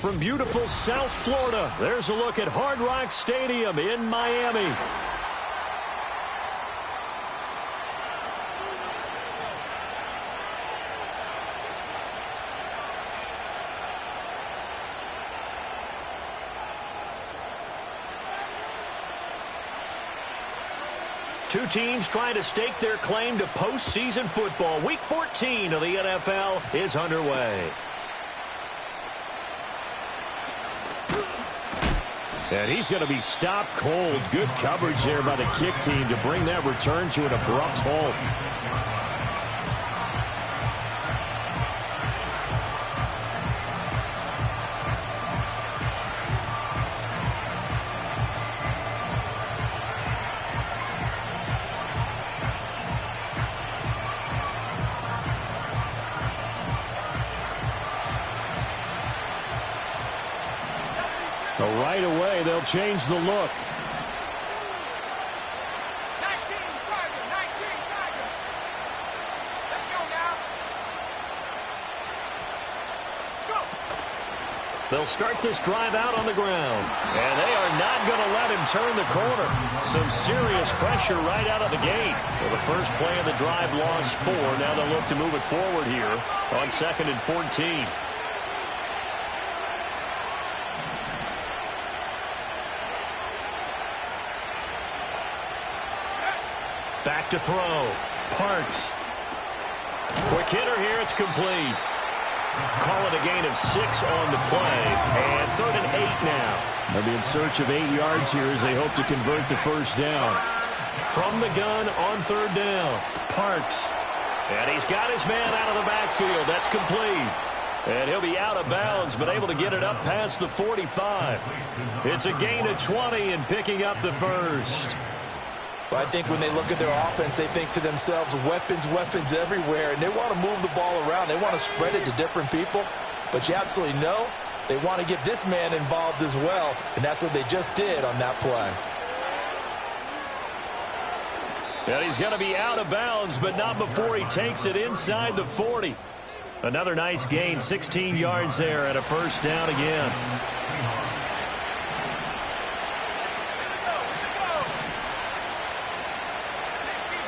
from beautiful South Florida, there's a look at Hard Rock Stadium in Miami. Two teams trying to stake their claim to postseason football. Week 14 of the NFL is underway. And he's going to be stopped cold. Good coverage there by the kick team to bring that return to an abrupt halt. Right away, they'll change the look. 19 target, 19 target. Let's go now. Go. They'll start this drive out on the ground. And they are not going to let him turn the corner. Some serious pressure right out of the gate. Well, the first play of the drive lost 4. Now they'll look to move it forward here on 2nd and 14. Back to throw. Parks. Quick hitter here. It's complete. Call it a gain of 6 on the play. And 3rd and 8 now. They'll be in search of 8 yards here as they hope to convert the first down. From the gun on 3rd down. Parks. And he's got his man out of the backfield. That's complete. And he'll be out of bounds, but able to get it up past the 45. It's a gain of 20 and picking up the first. But I think when they look at their offense, they think to themselves, weapons, weapons everywhere, and they want to move the ball around. They want to spread it to different people. But you absolutely know they want to get this man involved as well, and that's what they just did on that play. And he's going to be out of bounds, but not before he takes it inside the 40. Another nice gain, 16 yards there, and a first down again.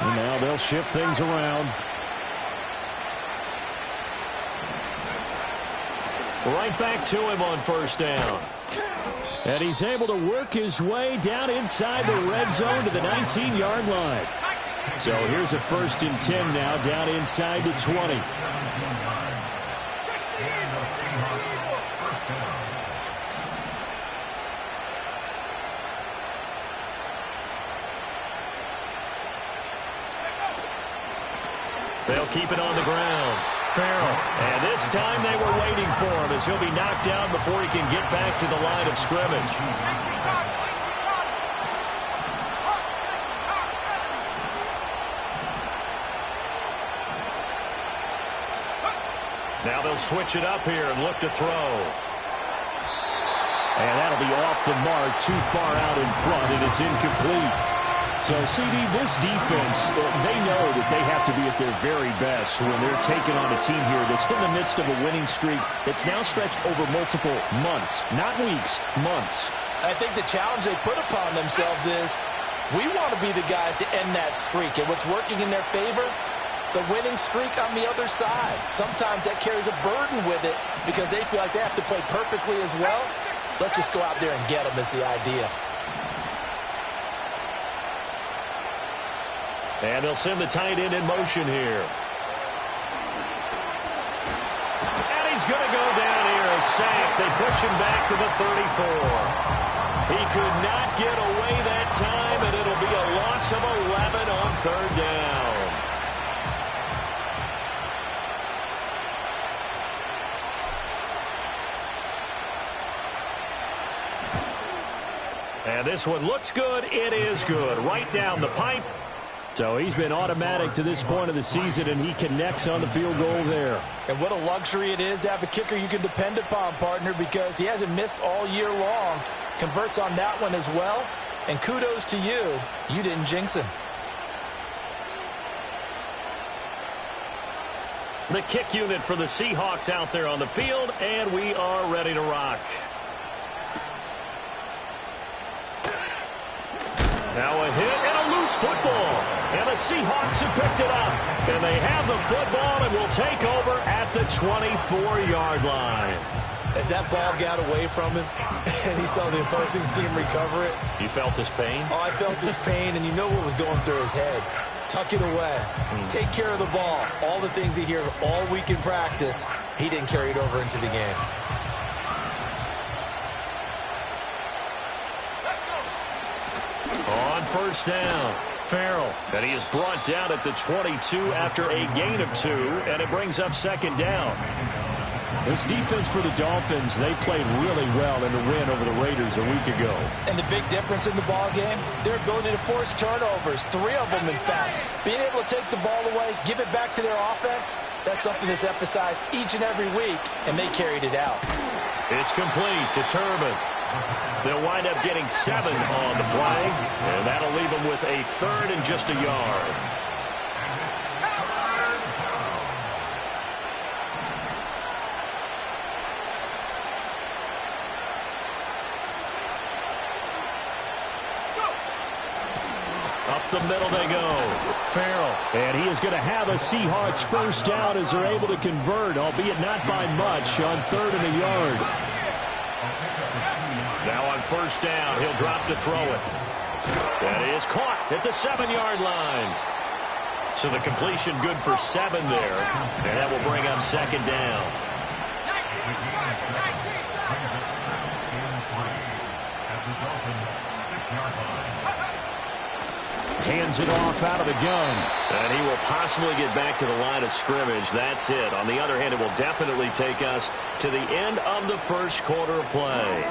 And now they'll shift things around. Right back to him on first down. And he's able to work his way down inside the red zone to the 19-yard line. So here's a 1st and 10 now down inside the 20. They'll keep it on the ground. Farrell. And this time they were waiting for him as he'll be knocked down before he can get back to the line of scrimmage. Now they'll switch it up here and look to throw. And that'll be off the mark, too far out in front, and it's incomplete. So, CD, this defense, they know that they have to be at their very best when they're taking on a team here that's in the midst of a winning streak that's now stretched over multiple months, not weeks, months. I think the challenge they put upon themselves is we want to be the guys to end that streak. And what's working in their favor? The winning streak on the other side. Sometimes that carries a burden with it because they feel like they have to play perfectly as well. Let's just go out there and get them is the idea. And they'll send the tight end in motion here. And he's going to go down here, a sack. They push him back to the 34. He could not get away that time, and it'll be a loss of 11 on 3rd down. And this one looks good. It is good. Right down the pipe. So he's been automatic to this point of the season, and he connects on the field goal there. And what a luxury it is to have a kicker you can depend upon, partner, because he hasn't missed all year long. Converts on that one as well. And kudos to you. You didn't jinx him. The kick unit for the Seahawks out there on the field, and we are ready to rock. Now a hit and a loose football. And the Seahawks have picked it up. And they have the football and will take over at the 24-yard line. As that ball got away from him and he saw the opposing team recover it. You felt his pain? Oh, I felt his pain, and you know what was going through his head. Tuck it away. Take care of the ball. All the things he hears all week in practice, he didn't carry it over into the game. On first down, Farrell. And he is brought down at the 22 after a gain of 2, and it brings up second down. This defense for the Dolphins, they played really well in the win over the Raiders a week ago. And the big difference in the ball game, their ability to force turnovers, 3 of them in fact. Being able to take the ball away, give it back to their offense, that's something that's emphasized each and every week, and they carried it out. It's complete to Turbin. They'll wind up getting 7 on the play, and that'll leave them with a 3rd and just a yard. Up the middle they go. Farrell. And he is going to have a Seahawks first down as they're able to convert, albeit not by much, on 3rd and a yard. Now on first down, he'll drop to throw it. That is caught at the 7-yard line. So the completion good for 7 there. And that will bring up second down. Hands it off out of the gun. And he will possibly get back to the line of scrimmage. That's it. On the other hand, it will definitely take us to the end of the first quarter of play.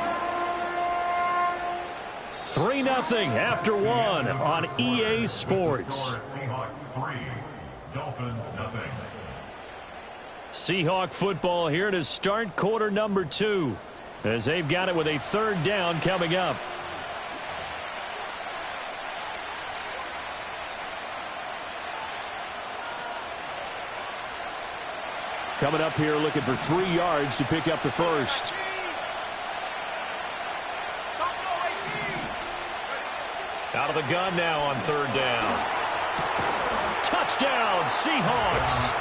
3-0 after 1 on EA Sports. Seahawk football here to start quarter number 2 as they've got it with a 3rd down coming up. Coming up here looking for 3 yards to pick up the first. Out of the gun now on 3rd down. Touchdown, Seahawks.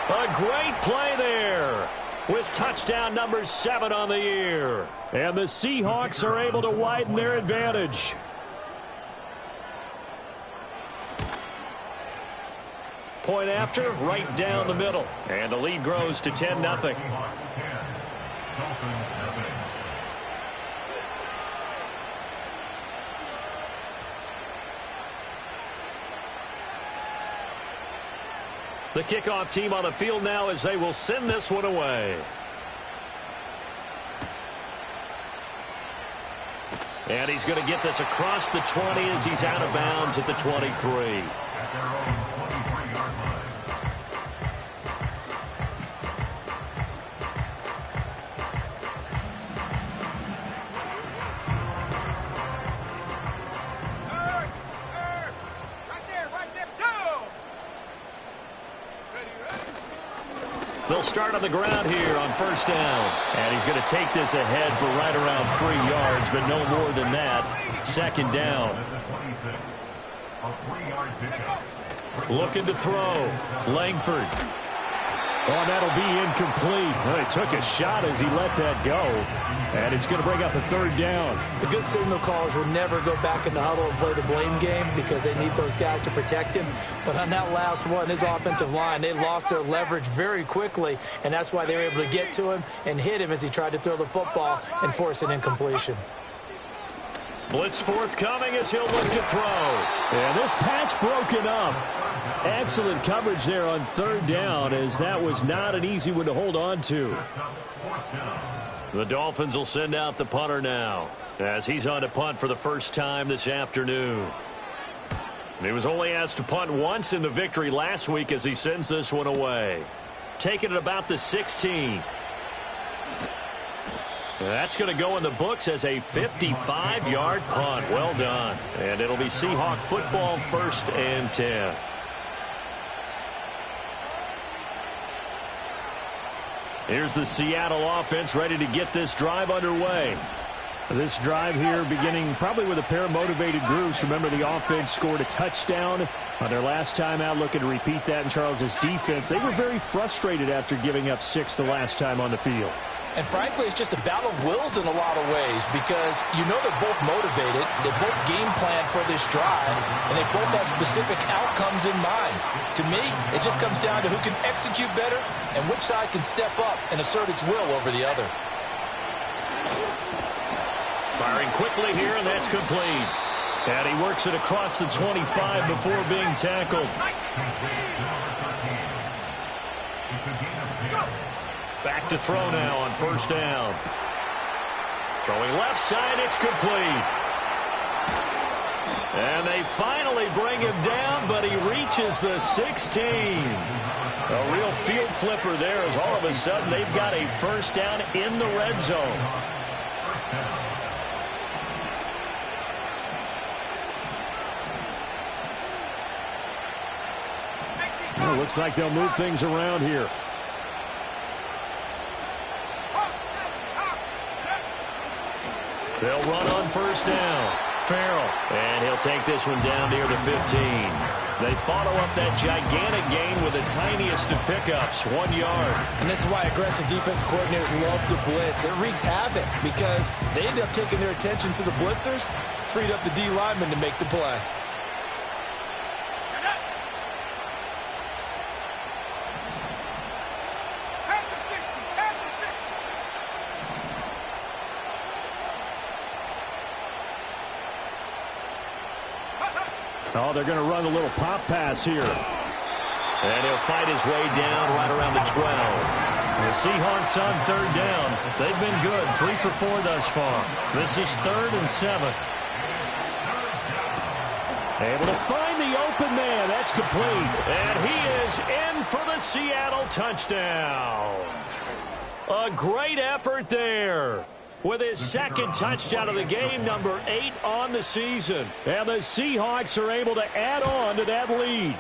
A great play there with touchdown number 7 on the year. And the Seahawks are able to widen their advantage. Point after, right down the middle. And the lead grows to 10-0. The kickoff team on the field now as they will send this one away. And he's going to get this across the 20 as he's out of bounds at the 23. They'll start on the ground here on first down. And he's going to take this ahead for right around 3 yards, but no more than that. Second down. Looking to throw. Langford. Oh, that'll be incomplete. Well, he took a shot as he let that go. And it's going to bring up a 3rd down. The good signal callers will never go back in the huddle and play the blame game because they need those guys to protect him. But on that last one, his offensive line, they lost their leverage very quickly, and that's why they were able to get to him and hit him as he tried to throw the football and force an incompletion. Blitz forthcoming as he'll look to throw. And this pass broken up. Excellent coverage there on 3rd down as that was not an easy one to hold on to. The Dolphins will send out the punter now as he's on to punt for the first time this afternoon. He was only asked to punt once in the victory last week as he sends this one away. Taking it about the 16. That's going to go in the books as a 55-yard punt. Well done. And it'll be Seahawk football 1st and 10. Here's the Seattle offense ready to get this drive underway. This drive here beginning probably with a pair of motivated groups. Remember, the offense scored a touchdown on their last time out, looking to repeat that in Charles' defense. They were very frustrated after giving up 6 the last time on the field. And frankly, it's just a battle of wills in a lot of ways because you know they're both motivated, they both game plan for this drive, and they both have specific outcomes in mind. To me, it just comes down to who can execute better and which side can step up and assert its will over the other. Firing quickly here, and that's complete. And he works it across the 25 before being tackled. Back to throw now on first down. Throwing left side, it's complete. And they finally bring him down, but he reaches the 16. A real field flipper there as all of a sudden they've got a first down in the red zone. Well, looks like they'll move things around here. They'll run on first down. Farrell. And he'll take this one down near the 15. They follow up that gigantic gain with the tiniest of pickups, 1 yard. And this is why aggressive defense coordinators love to blitz. It wreaks havoc because they end up taking their attention to the blitzers, freed up the D lineman to make the play. Oh, they're going to run a little pop pass here. And he'll fight his way down right around the 12. The Seahawks on third down. They've been good, 3 for 4 thus far. This is 3rd and 7. Able to find the open man. That's complete. And he is in for the Seattle touchdown. A great effort there. With his second touchdown of the game, number 8 on the season. And the Seahawks are able to add on to that lead.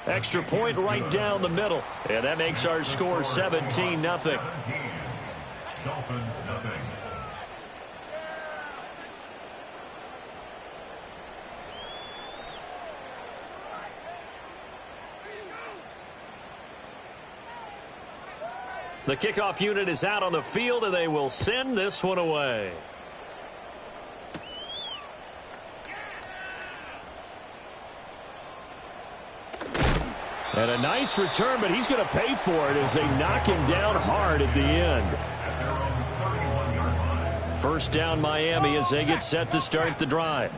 Extra point right down the middle. And that makes our score 17-0. Dolphins, The kickoff unit is out on the field, and they will send this one away. And a nice return, but he's going to pay for it as they knock him down hard at the end. First down Miami as they get set to start the drive.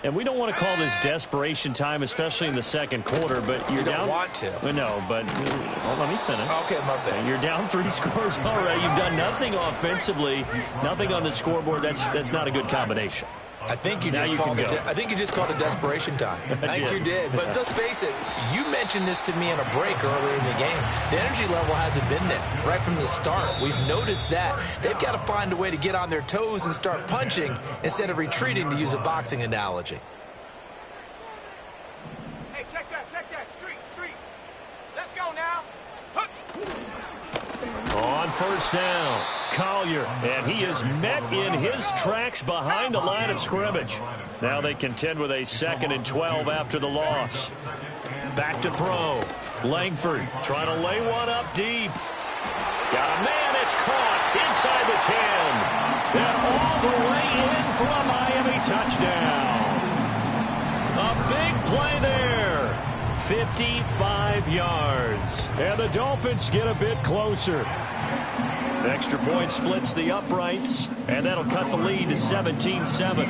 And we don't want to call this desperation time, especially in the second quarter, but you're down. You don't want to. No, but let me finish. Okay, my bad. You're down 3 scores already. You've done nothing offensively, nothing on the scoreboard. That's not a good combination. I think you just called it desperation time. I think you did. But let's face it, you mentioned this to me in a break earlier in the game. The energy level hasn't been there right from the start. We've noticed that. They've got to find a way to get on their toes and start punching instead of retreating, to use a boxing analogy. Hey, check that. Street. Let's go now. On first down, Collier, and he is met in his tracks behind the line of scrimmage. Now they contend with a 2nd and 12 after the loss. Back to throw. Langford trying to lay one up deep. Got a man, it's caught inside the 10. And all the way in for a Miami touchdown. A big play there. 55 yards. And the Dolphins get a bit closer. Extra point splits the uprights, and that'll cut the lead to 17-7.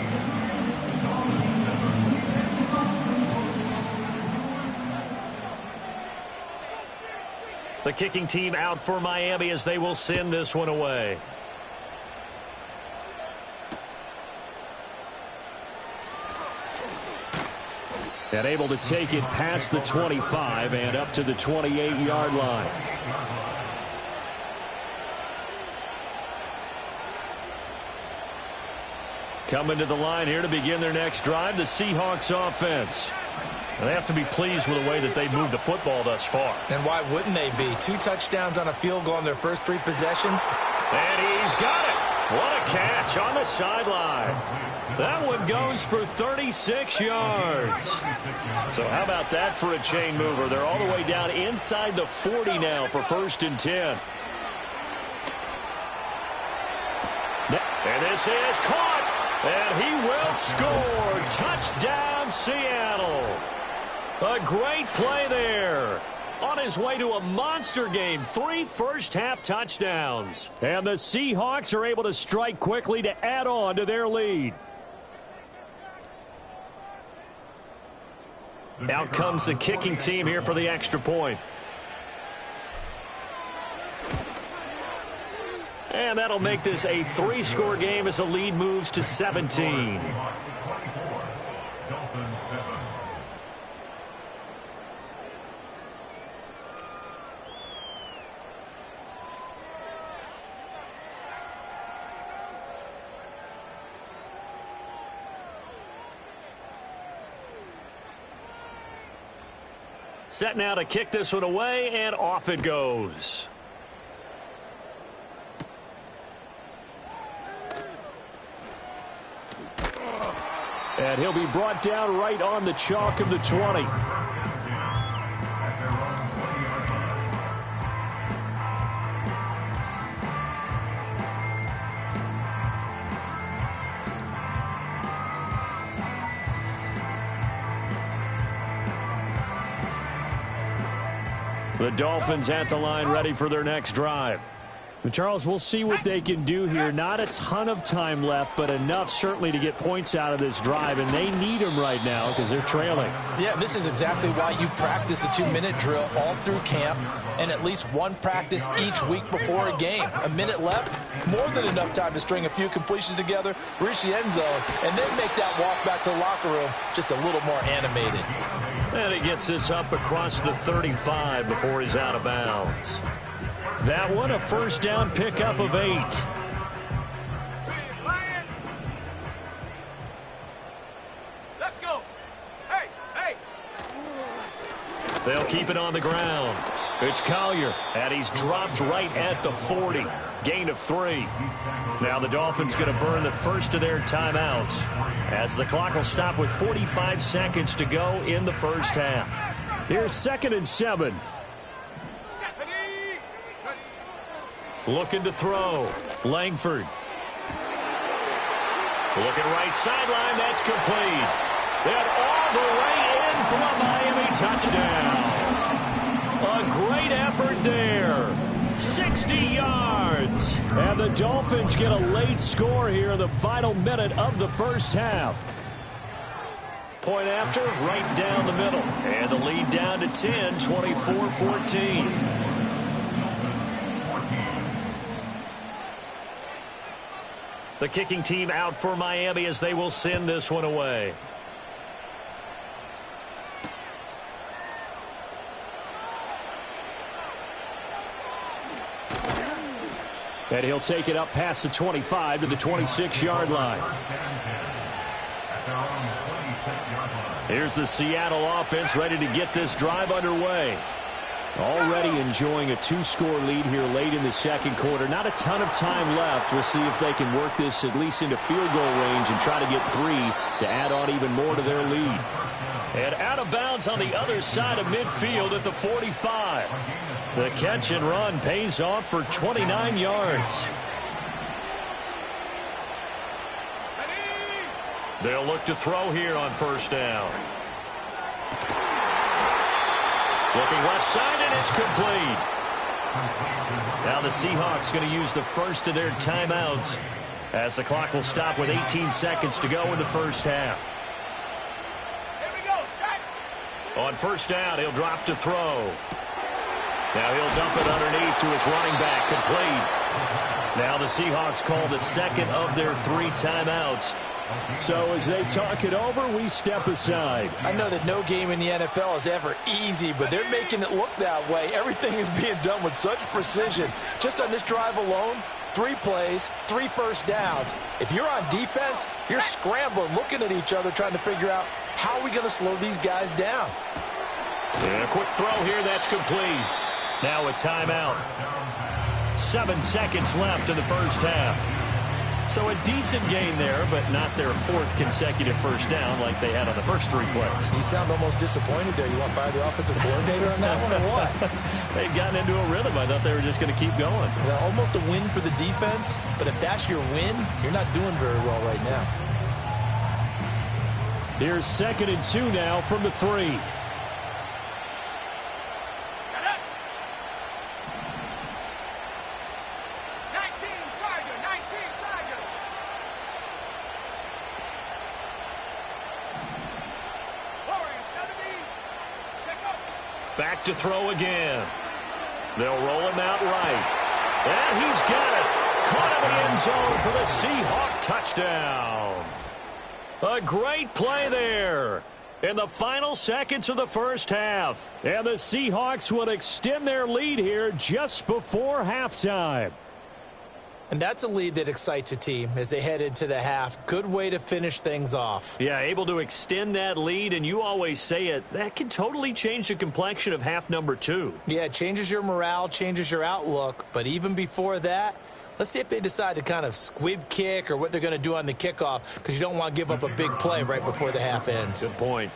The kicking team out for Miami as they will send this one away. And able to take it past the 25 and up to the 28-yard line. Coming to the line here to begin their next drive, the Seahawks offense. And they have to be pleased with the way that they've moved the football thus far. And why wouldn't they be? 2 touchdowns on a field goal in their first 3 possessions. And he's got it. What a catch on the sideline. That one goes for 36 yards. So how about that for a chain mover? They're all the way down inside the 40 now for 1st and 10. And this is caught. And he will score. Touchdown, Seattle. A great play there. On his way to a monster game, 3 first-half touchdowns. And the Seahawks are able to strike quickly to add on to their lead. Out comes the kicking team here for the extra point. And that'll make this a 3-score game as the lead moves to 17. Set now to kick this one away, and off it goes. And he'll be brought down right on the chalk of the 20. The Dolphins at the line, ready for their next drive. But Charles, we'll see what they can do here. Not a ton of time left, but enough certainly to get points out of this drive, and they need them right now because they're trailing. Yeah, this is exactly why you practice a 2-minute drill all through camp and at least one practice each week before a game. A minute left, more than enough time to string a few completions together, reach the end zone, and then make that walk back to the locker room just a little more animated. And he gets this up across the 35 before he's out of bounds. That one, a first down pickup of 8. Let's go. Hey, hey. They'll keep it on the ground. It's Collier, and he's dropped right at the 40. Gain of 3. Now the Dolphins going to burn the first of their timeouts as the clock will stop with 45 seconds to go in the first half. Here's 2nd and 7. Looking to throw. Langford. Looking right sideline. That's complete. And all the way in for a Miami touchdown. A great effort there. 60 yards. And the Dolphins get a late score here in the final minute of the first half. Point after, right down the middle. And the lead down to 10, 24-14. The kicking team out for Miami as they will send this one away. And he'll take it up past the 25 to the 26-yard line. Here's the Seattle offense ready to get this drive underway. Already enjoying a 2-score lead here late in the second quarter. Not a ton of time left. We'll see if they can work this at least into field goal range and try to get 3 to add on even more to their lead. And out of bounds on the other side of midfield at the 45. The catch and run pays off for 29 yards. They'll look to throw here on first down. Looking left side, and it's complete. Now the Seahawks going to use the first of their timeouts as the clock will stop with 18 seconds to go in the first half. Here we go, set. On first down, he'll drop to throw. Now he'll dump it underneath to his running back, complete. Now the Seahawks call the second of their 3 timeouts. So as they talk it over, we step aside. I know that no game in the NFL is ever easy, but they're making it look that way. Everything is being done with such precision. Just on this drive alone, 3 plays, 3 first downs. If you're on defense, you're scrambling, looking at each other, trying to figure out How are we going to slow these guys down? And a quick throw here, that's complete. Now a timeout. 7 seconds left in the first half. So a decent gain there, but not their 4th consecutive first down like they had on the first 3 plays. You sound almost disappointed there. You want to fire the offensive coordinator on that one or what? They'd gotten into a rhythm. I thought they were just going to keep going. Well, almost a win for the defense, but if that's your win, you're not doing very well right now. Here's 2nd and 2 now from the 3. Back to throw again. They'll roll him out right. And he's got it. Caught in the end zone for the Seahawk touchdown. A great play there in the final seconds of the first half. And the Seahawks will extend their lead here just before halftime. And that's a lead that excites a team as they head into the half. Good way to finish things off. Yeah, able to extend that lead, and you always say it, that can totally change the complexion of half number 2. Yeah, it changes your morale, changes your outlook. But even before that, let's see if they decide to kind of squib kick or what they're going to do on the kickoff, because you don't want to give up a big play right before the half ends. Good point.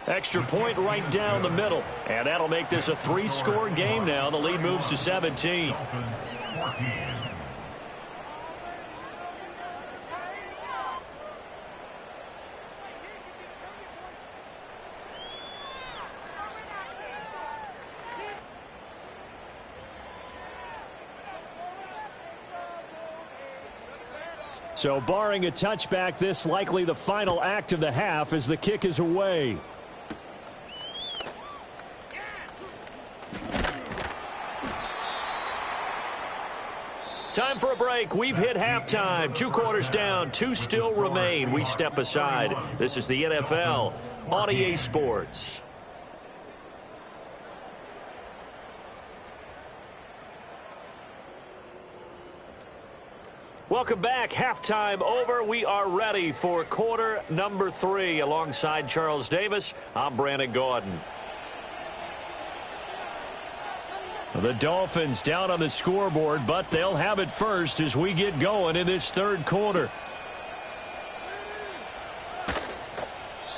Extra point right down the middle. And that'll make this a 3-score game now. The lead moves to 17. So barring a touchback, this likely the final act of the half as the kick is away. Time for a break. We've hit halftime. 2 quarters down. 2 still remain. We step aside. This is the NFL on EA Sports. Welcome back. Halftime over. We are ready for quarter number 3. Alongside Charles Davis, I'm Brandon Gordon. The Dolphins down on the scoreboard, but they'll have it first as we get going in this 3rd quarter.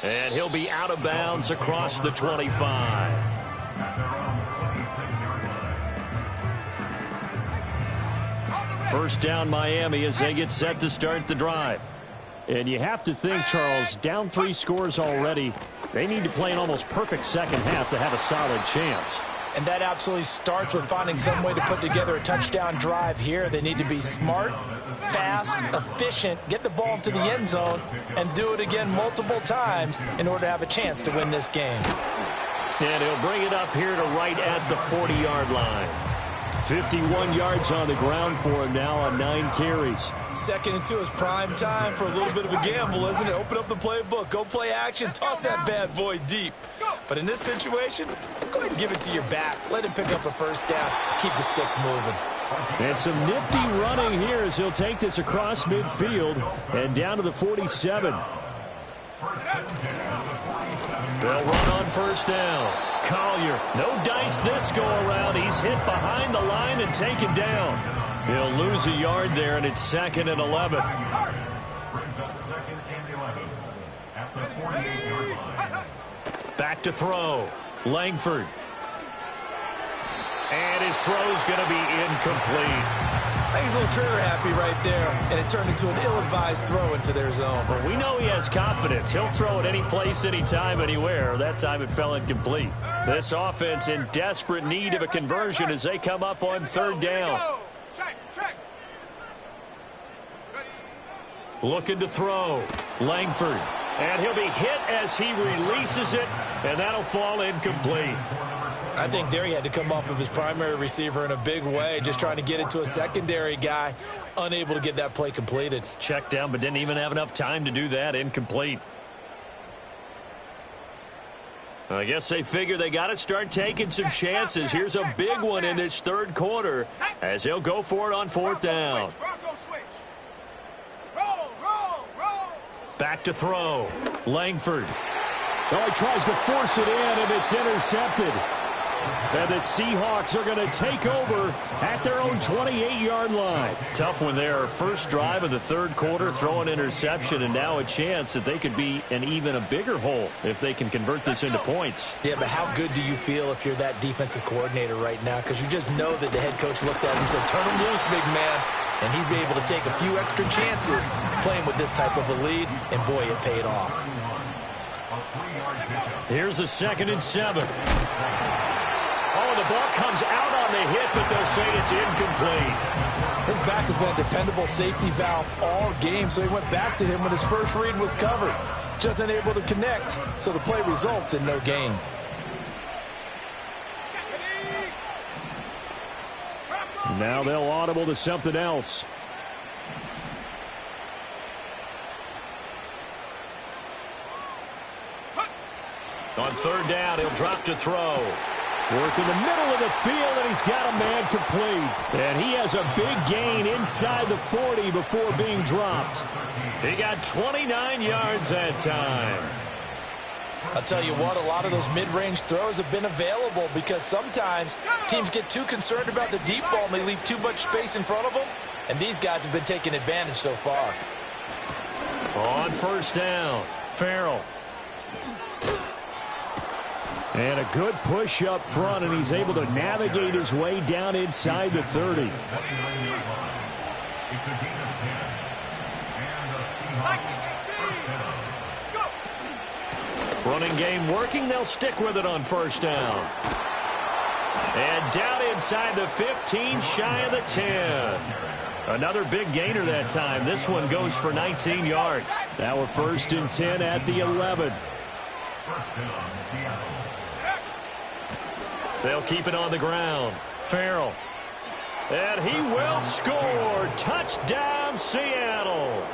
And he'll be out of bounds across the 25. First down Miami as they get set to start the drive. And you have to think, Charles, down 3 scores already. They need to play an almost perfect second half to have a solid chance. And that absolutely starts with finding some way to put together a touchdown drive here. They need to be smart, fast, efficient, get the ball to the end zone, and do it again multiple times in order to have a chance to win this game. And he'll bring it up here to right at the 40-yard line. 51 yards on the ground for him now on 9 carries. 2nd and 2 is prime time for a little bit of a gamble, isn't it? Open up the playbook, go play action, toss that bad boy deep. But in this situation, go ahead and give it to your back. Let him pick up a first down. Keep the sticks moving. And some nifty running here as he'll take this across midfield and down to the 47. They'll run on first down. Collier, no dice this go-around. He's hit behind the line and taken down. He'll lose a yard there, and it's 2nd and 11. Back to throw. Langford. And his throw's going to be incomplete. I think he's a little trigger happy right there, and it turned into an ill-advised throw into their zone. Well, we know he has confidence. He'll throw it any place, anytime, anywhere. That time it fell incomplete. This offense in desperate need of a conversion as they come up on 3rd down. Looking to throw. Langford. And he'll be hit as he releases it, and that'll fall incomplete. I think there he had to come off of his primary receiver in a big way, just trying to get it to a secondary guy, unable to get that play completed. Checked down, but didn't even have enough time to do that. Incomplete. I guess they figure they got to start taking some chances. Here's a big one in this 3rd quarter as he'll go for it on 4th down. Back to throw. Langford. Oh, he tries to force it in, and it's intercepted. And the Seahawks are going to take over at their own 28-yard line. Tough when their first drive of the third quarter, throw an interception, and now a chance that they could be in even a bigger hole if they can convert this into points. Yeah, but how good do you feel if you're that defensive coordinator right now? Because you just know that the head coach looked at him and said, turn him loose, big man. And he'd be able to take a few extra chances playing with this type of a lead, and boy, it paid off. Here's a 2nd and 7. Oh, the ball comes out on the hit, but they'll say it's incomplete. His back has been a dependable safety valve all game, so he went back to him when his first read was covered. Just unable to connect, so the play results in no gain. Now they'll audible to something else. On 3rd down, he'll drop to throw. Work in the middle of the field, and he's got a man complete. And he has a big gain inside the 40 before being dropped. He got 29 yards that time. I'll tell you what, a lot of those mid-range throws have been available because sometimes teams get too concerned about the deep ball and they leave too much space in front of them, and these guys have been taking advantage so far. On 1st down, Farrell. And a good push up front, and he's able to navigate his way down inside the 30. Running game working. They'll stick with it on 1st down. And down inside the 15, shy of the 10. Another big gainer that time. This one goes for 19 yards. Now a 1st and 10 at the 11. They'll keep it on the ground. Farrell. And he will score. Touchdown, Seattle.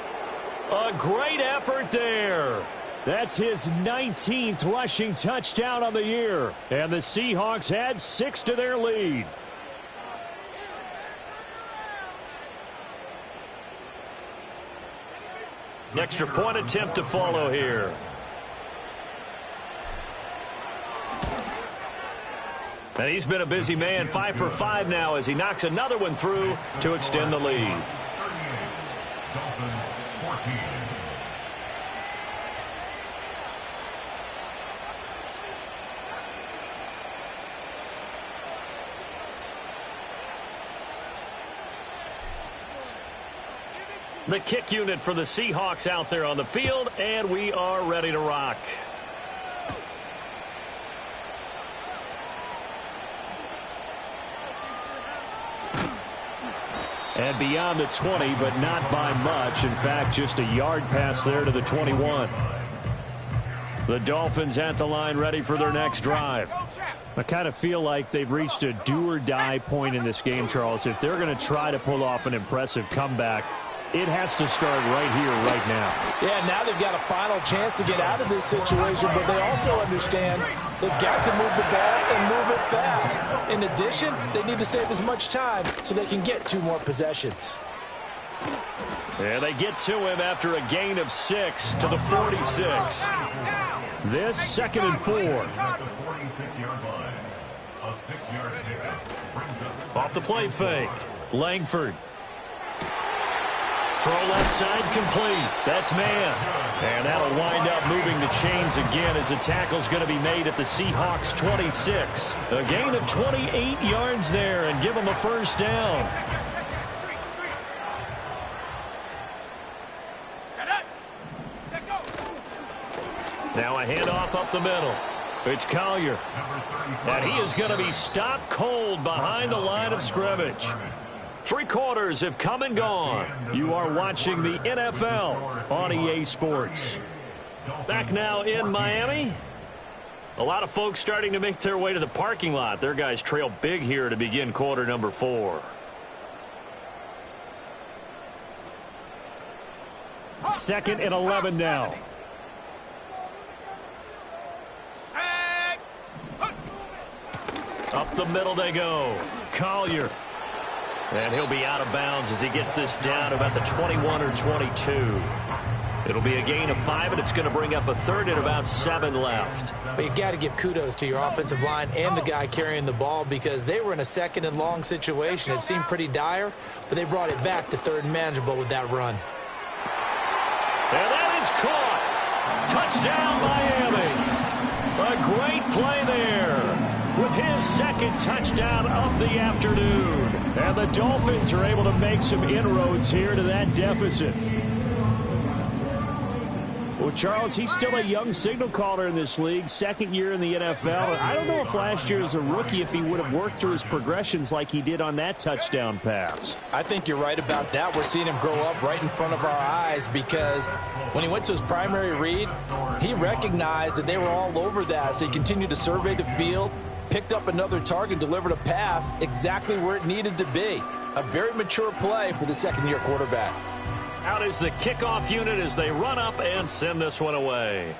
A great effort there. That's his 19th rushing touchdown on the year. And the Seahawks add 6 to their lead. Extra point attempt to follow here. And he's been a busy man, 5 for 5 now as he knocks another one through to extend the lead. The kick unit for the Seahawks out there on the field, and we are ready to rock. And beyond the 20, but not by much. In fact, just a yard pass there to the 21. The Dolphins at the line ready for their next drive. I kind of feel like they've reached a do-or-die point in this game, Charles. If they're going to try to pull off an impressive comeback, it has to start right here, right now. Yeah, now they've got a final chance to get out of this situation, but they also understand they've got to move the ball and move it fast. In addition, they need to save as much time so they can get 2 more possessions. And they get to him after a gain of 6 to the 46. This 2nd and 4. Off the play fake. Langford. Throw left side complete. That's man. And that'll wind up moving the chains again as the tackle's going to be made at the Seahawks 26. A gain of 28 yards there and give them a 1st down. Now a handoff up the middle. It's Collier. And he is going to be stopped cold behind the line of scrimmage. 3 quarters have come and gone. You are watching the NFL on EA Sports. Back now in Miami. A lot of folks starting to make their way to the parking lot. Their guys trail big here to begin quarter number 4. 2nd and 11 now. Up the middle they go. Collier. And he'll be out of bounds as he gets this down about the 21 or 22. It'll be a gain of 5, and it's going to bring up a third and about 7 left. But you got to give kudos to your offensive line and the guy carrying the ball because they were in a second and long situation. It seemed pretty dire, but they brought it back to third and manageable with that run. And that is caught. Touchdown, Miami. A great play there with his second touchdown of the afternoon. And the Dolphins are able to make some inroads here to that deficit. Well, Charles, he's still a young signal caller in this league, second year in the NFL. I don't know if last year as a rookie if he would have worked through his progressions like he did on that touchdown pass. I think you're right about that. We're seeing him grow up right in front of our eyes because when he went to his primary read, he recognized that they were all over that. So he continued to survey the field, picked up another target, delivered a pass exactly where it needed to be. A very mature play for the second-year quarterback. Out is the kickoff unit as they run up and send this one away.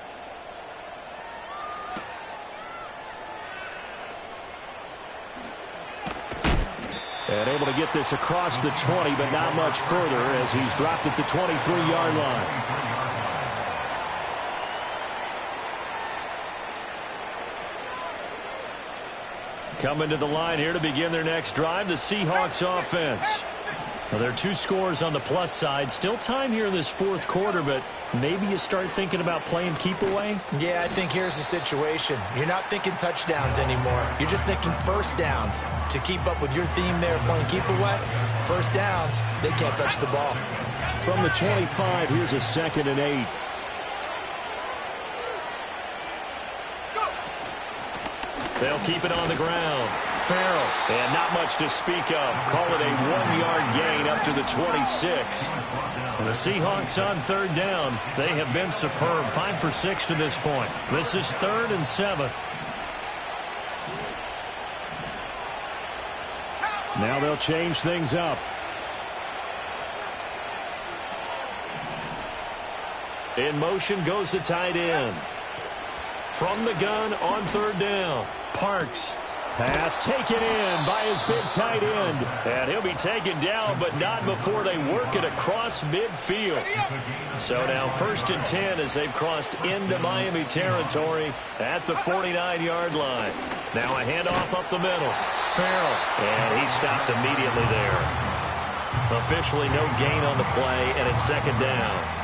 And able to get this across the 20, but not much further as he's dropped at the 23-yard line. Coming to the line here to begin their next drive, the Seahawks offense. Well, there are 2 scores on the plus side. Still time here in this fourth quarter, but maybe you start thinking about playing keep away? Yeah, I think here's the situation. You're not thinking touchdowns anymore. You're just thinking first downs. To keep up with your theme there, playing keep away, first downs, they can't touch the ball. From the 25, here's a 2nd and 8. They'll keep it on the ground. Farrell, and not much to speak of. Call it a 1-yard gain up to the 26. The Seahawks on third down. They have been superb. 5 for 6 to this point. This is 3rd and 7. Now they'll change things up. In motion goes the tight end. From the gun on third down. Parks. Pass taken in by his big tight end. And he'll be taken down, but not before they work it across midfield. So now 1st and 10 as they've crossed into Miami territory at the 49-yard line. Now a handoff up the middle. Farrell. And he stopped immediately there. Officially no gain on the play, and it's 2nd down.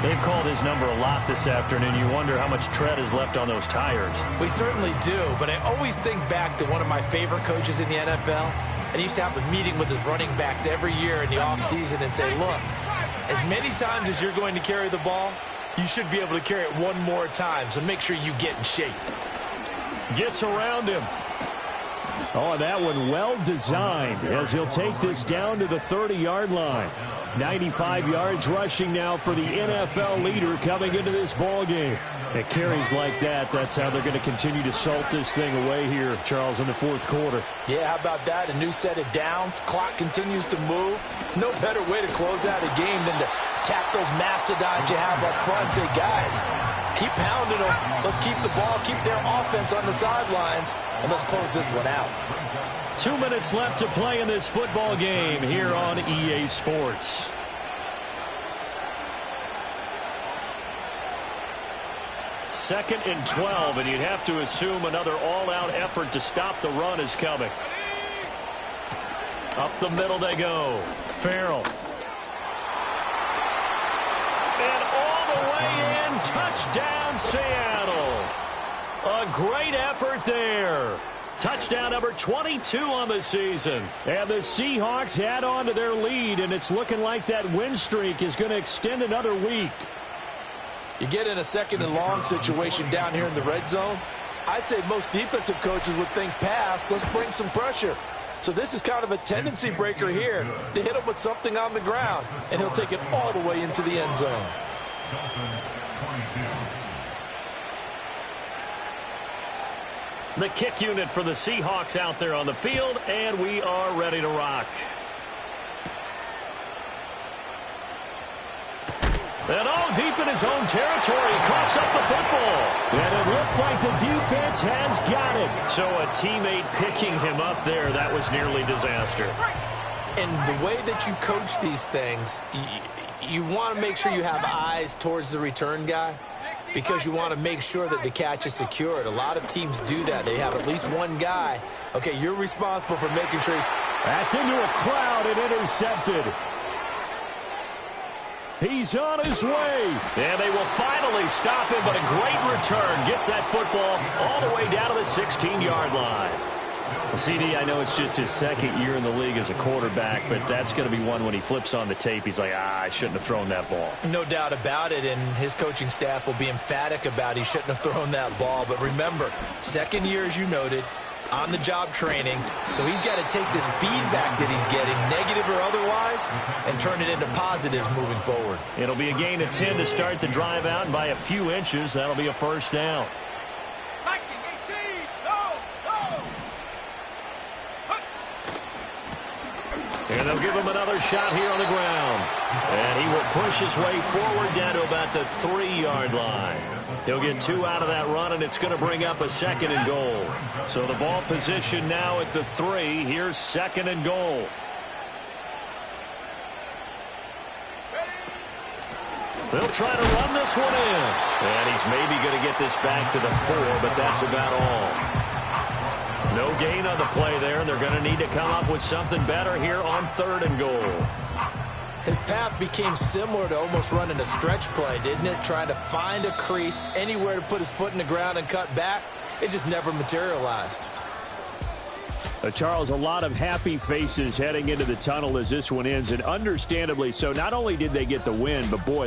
They've called his number a lot this afternoon. You wonder how much tread is left on those tires. We certainly do, but I always think back to one of my favorite coaches in the NFL. And he used to have a meeting with his running backs every year in the offseason and say, look, as many times as you're going to carry the ball, you should be able to carry it one more time, so make sure you get in shape. Gets around him. Oh, that one well designed as he'll take this down to the 30-yard line. 95 yards rushing now for the NFL leader coming into this ball game. It carries like that. That's how they're going to continue to salt this thing away here, Charles, in the fourth quarter. Yeah, how about that? A new set of downs. Clock continues to move. No better way to close out a game than to tap those mastodons you have up front and say, guys, keep pounding them. Let's keep the ball, keep their offense on the sidelines, and let's close this one out. 2 minutes left to play in this football game here on EA Sports. Second and 12, and you'd have to assume another all-out effort to stop the run is coming. Up the middle they go. Farrell. And all the way in, touchdown Seattle. A great effort there. Touchdown number 22 on the season. And the Seahawks add on to their lead, and it's looking like that win streak is going to extend another week. You get in a 2nd and long situation down here in the red zone. I'd say most defensive coaches would think pass, let's bring some pressure. So this is kind of a tendency breaker here to hit him with something on the ground, and he'll take it all the way into the end zone. The kick unit for the Seahawks out there on the field, and we are ready to rock. And all deep in his own territory, coughs up the football. And it looks like the defense has got it. So a teammate picking him up there, that was nearly disaster. And the way that you coach these things, you want to make sure you have eyes towards the return guy because you want to make sure that the catch is secured. A lot of teams do that. They have at least one guy. Okay, you're responsible for making sure he's... That's into a crowd and intercepted. He's on his way. And they will finally stop him, but a great return. Gets that football all the way down to the 16-yard line. CD, I know it's just his second year in the league as a quarterback, but that's going to be one when he flips on the tape. He's like, I shouldn't have thrown that ball. No doubt about it, and his coaching staff will be emphatic about he shouldn't have thrown that ball. But remember, second year, as you noted, on-the-job training, so he's got to take this feedback that he's getting, negative or otherwise, and turn it into positives moving forward. It'll be a gain of 10 to start the drive out, and by a few inches, that'll be a first down. And they'll give him another shot here on the ground. And he will push his way forward down to about the 3-yard line. He'll get 2 out of that run, and it's going to bring up a 2nd and goal. So the ball position now at the 3. Here's 2nd and goal. They'll try to run this one in. And he's maybe going to get this back to the 4, but that's about all. No gain on the play there. They're going to need to come up with something better here on 3rd and goal. His path became similar to almost running a stretch play, didn't it? Trying to find a crease, anywhere to put his foot in the ground and cut back. It just never materialized. Charles, a lot of happy faces heading into the tunnel as this one ends, and understandably so. Not only did they get the win, but boy, they're